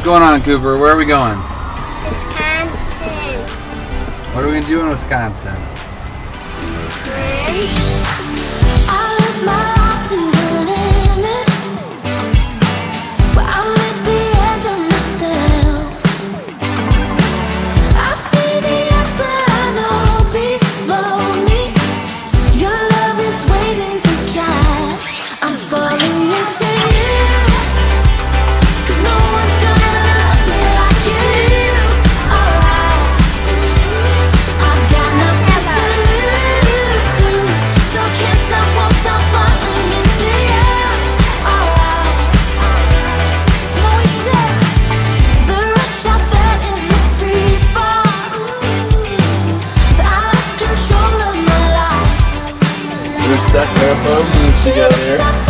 What's going on, Cooper? Where are we going? Wisconsin. What are we going to do in Wisconsin? I live my life to the limit, but I'm at the end of myself. I see the edge, but I know below me your love is waiting to catch. I'm falling into you, 'cause no one's gonna love me like you do. Alright, I've got nothing to lose, so can't stop, won't stop falling into you. Alright, come on, we said the rush I felt in the free fall, so I lost control of my life. We're stuck there, folks. Let's go there.